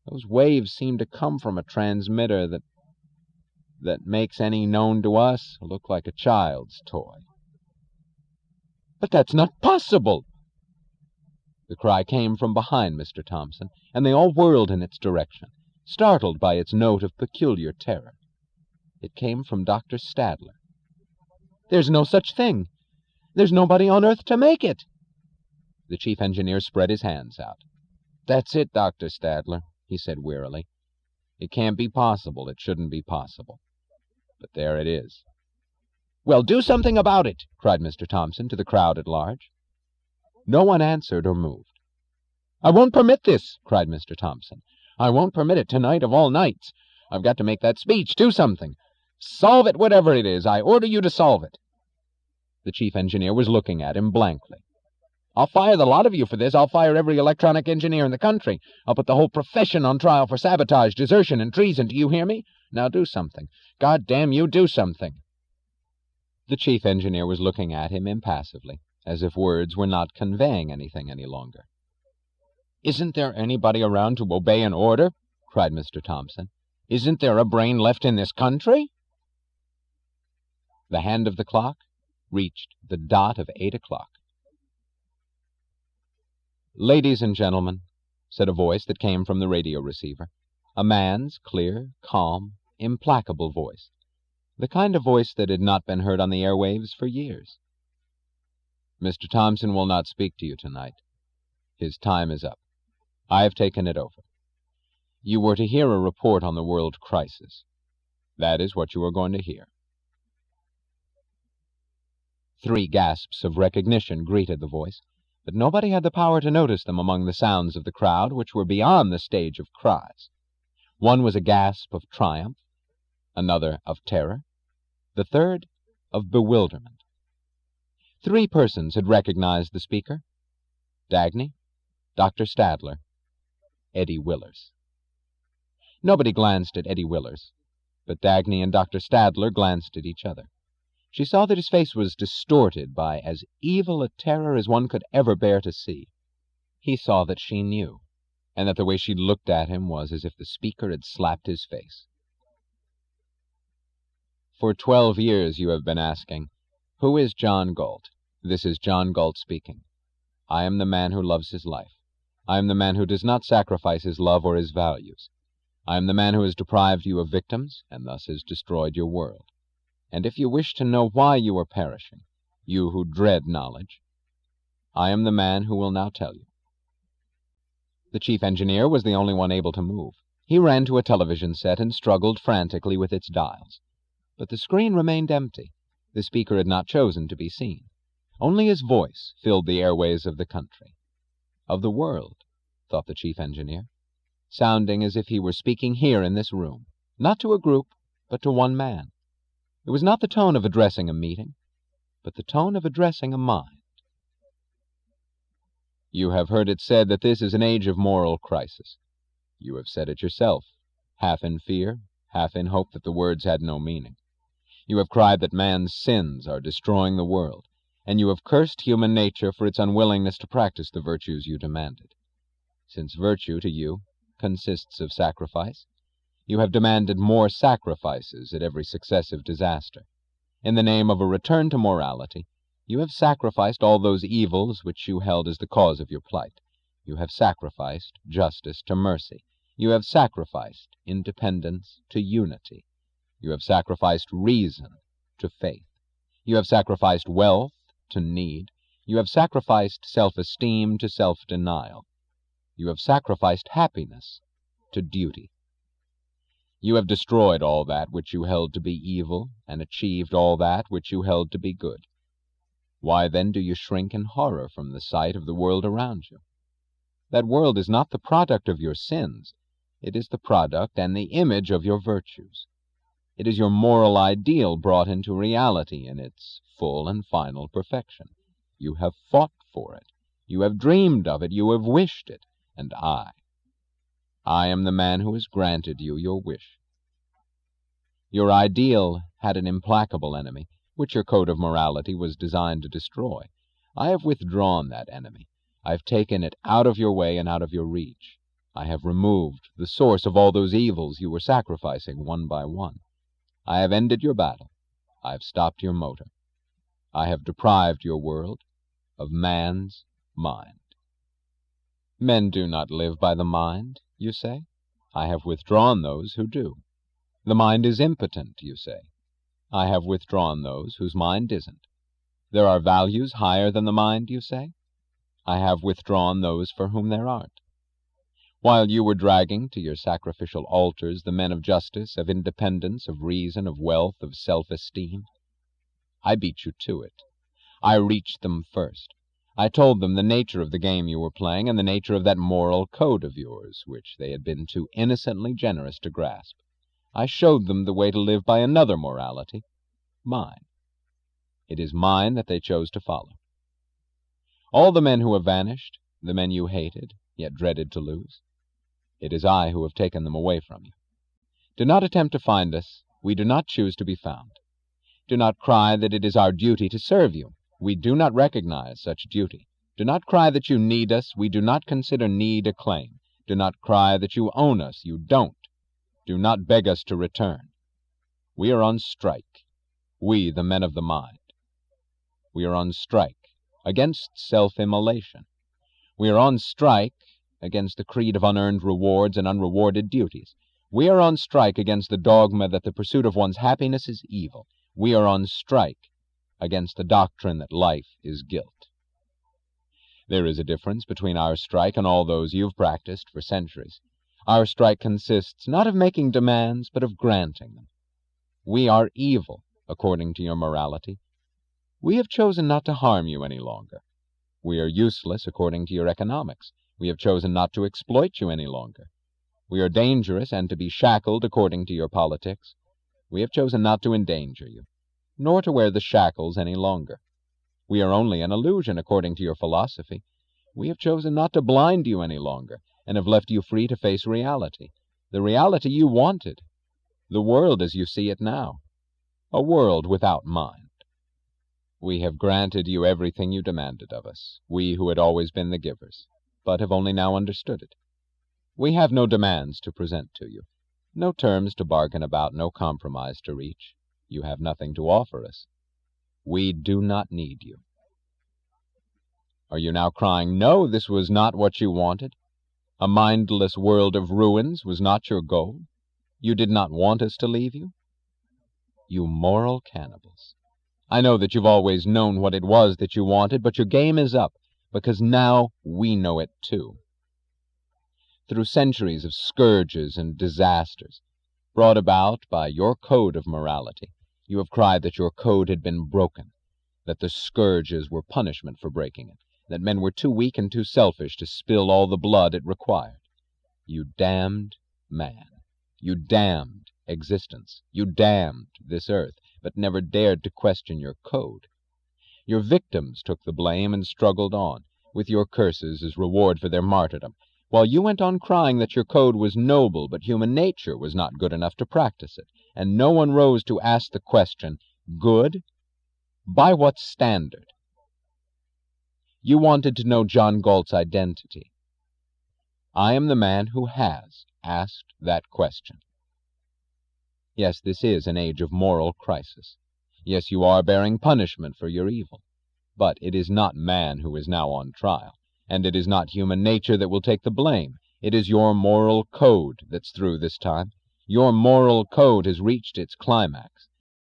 Those waves seem to come from a transmitter that makes any known to us look like a child's toy." "But that's not possible!" The cry came from behind Mr. Thompson, and they all whirled in its direction, startled by its note of peculiar terror. It came from Dr. Stadler. "There's no such thing. There's nobody on earth to make it." The chief engineer spread his hands out. "That's it, Dr. Stadler," he said wearily. "It can't be possible. It shouldn't be possible. But there it is." "Well, do something about it," cried Mr. Thompson to the crowd at large. No one answered or moved. "I won't permit this," cried Mr. Thompson. "I won't permit it tonight of all nights. I've got to make that speech. Do something. Solve it, whatever it is. I order you to solve it." The chief engineer was looking at him blankly. "I'll fire the lot of you for this. I'll fire every electronic engineer in the country. I'll put the whole profession on trial for sabotage, desertion, and treason. Do you hear me? Now do something. God damn you, do something." The chief engineer was looking at him impassively, as if words were not conveying anything any longer. "Isn't there anybody around to obey an order?" cried Mr. Thompson. "Isn't there a brain left in this country?" The hand of the clock reached the dot of 8 o'clock. "Ladies and gentlemen," said a voice that came from the radio receiver, a man's clear, calm, implacable voice, the kind of voice that had not been heard on the airwaves for years. "Mr. Thompson will not speak to you tonight. His time is up. I have taken it over. You were to hear a report on the world crisis. That is what you are going to hear." 3 gasps of recognition greeted the voice, but nobody had the power to notice them among the sounds of the crowd, which were beyond the stage of cries. One was a gasp of triumph, another of terror, the third of bewilderment. 3 persons had recognized the speaker: Dagny, Dr. Stadler, Eddie Willers. Nobody glanced at Eddie Willers, but Dagny and Dr. Stadler glanced at each other. She saw that his face was distorted by as evil a terror as one could ever bear to see. He saw that she knew, and that the way she looked at him was as if the speaker had slapped his face. "For 12 years you have been asking, 'Who is John Galt?' This is John Galt speaking. I am the man who loves his life. I am the man who does not sacrifice his love or his values. I am the man who has deprived you of victims, and thus has destroyed your world. And if you wish to know why you are perishing, you who dread knowledge, I am the man who will now tell you." The chief engineer was the only one able to move. He ran to a television set and struggled frantically with its dials. But the screen remained empty. The speaker had not chosen to be seen. Only his voice filled the airways of the country. Of the world, thought the chief engineer, sounding as if he were speaking here in this room, not to a group, but to one man. It was not the tone of addressing a meeting, but the tone of addressing a mind. "You have heard it said that this is an age of moral crisis. You have said it yourself, half in fear, half in hope that the words had no meaning. You have cried that man's sins are destroying the world, and you have cursed human nature for its unwillingness to practice the virtues you demanded. Since virtue to you consists of sacrifice, you have demanded more sacrifices at every successive disaster. In the name of a return to morality, you have sacrificed all those evils which you held as the cause of your plight. You have sacrificed justice to mercy. You have sacrificed independence to unity. You have sacrificed reason to faith. You have sacrificed wealth to need. You have sacrificed self-esteem to self-denial. You have sacrificed happiness to duty. You have destroyed all that which you held to be evil, and achieved all that which you held to be good. Why then do you shrink in horror from the sight of the world around you? That world is not the product of your sins. It is the product and the image of your virtues. It is your moral ideal brought into reality in its full and final perfection. You have fought for it. You have dreamed of it. You have wished it. And I am the man who has granted you your wish. Your ideal had an implacable enemy, which your code of morality was designed to destroy. I have withdrawn that enemy. I have taken it out of your way and out of your reach. I have removed the source of all those evils you were sacrificing one by one. I have ended your battle. I have stopped your motor. I have deprived your world of man's mind. Men do not live by the mind, you say. I have withdrawn those who do. The mind is impotent, you say. I have withdrawn those whose mind isn't. There are values higher than the mind, you say. I have withdrawn those for whom there aren't. While you were dragging to your sacrificial altars the men of justice, of independence, of reason, of wealth, of self-esteem, I beat you to it. I reached them first. I told them the nature of the game you were playing and the nature of that moral code of yours, which they had been too innocently generous to grasp. I showed them the way to live by another morality, mine. It is mine that they chose to follow. All the men who have vanished, the men you hated, yet dreaded to lose, it is I who have taken them away from you. Do not attempt to find us. We do not choose to be found. Do not cry that it is our duty to serve you. We do not recognize such duty. Do not cry that you need us. We do not consider need a claim. Do not cry that you own us. You don't. Do not beg us to return. We are on strike. We, the men of the mind. We are on strike against self-immolation. We are on strike against the creed of unearned rewards and unrewarded duties. We are on strike against the dogma that the pursuit of one's happiness is evil. We are on strike against the doctrine that life is guilt. There is a difference between our strike and all those you've practiced for centuries. Our strike consists not of making demands, but of granting them. We are evil, according to your morality. We have chosen not to harm you any longer. We are useless, according to your economics. We have chosen not to exploit you any longer. We are dangerous and to be shackled, according to your politics. We have chosen not to endanger you, nor to wear the shackles any longer. We are only an illusion, according to your philosophy. We have chosen not to blind you any longer, and have left you free to face reality, the reality you wanted, the world as you see it now, a world without mind. We have granted you everything you demanded of us, we who had always been the givers, but have only now understood it. We have no demands to present to you, no terms to bargain about, no compromise to reach. You have nothing to offer us. We do not need you. Are you now crying, no, this was not what you wanted? A mindless world of ruins was not your goal? You did not want us to leave you? You moral cannibals. I know that you've always known what it was that you wanted, but your game is up, because now we know it too. Through centuries of scourges and disasters, brought about by your code of morality, you have cried that your code had been broken, that the scourges were punishment for breaking it, that men were too weak and too selfish to spill all the blood it required. You damned man. You damned existence. You damned this earth, but never dared to question your code. Your victims took the blame and struggled on, with your curses as reward for their martyrdom, while you went on crying that your code was noble, but human nature was not good enough to practice it, and no one rose to ask the question, good? By what standard? You wanted to know John Galt's identity. I am the man who has asked that question. Yes, this is an age of moral crisis. Yes, you are bearing punishment for your evil. But it is not man who is now on trial, and it is not human nature that will take the blame. It is your moral code that's through this time. Your moral code has reached its climax.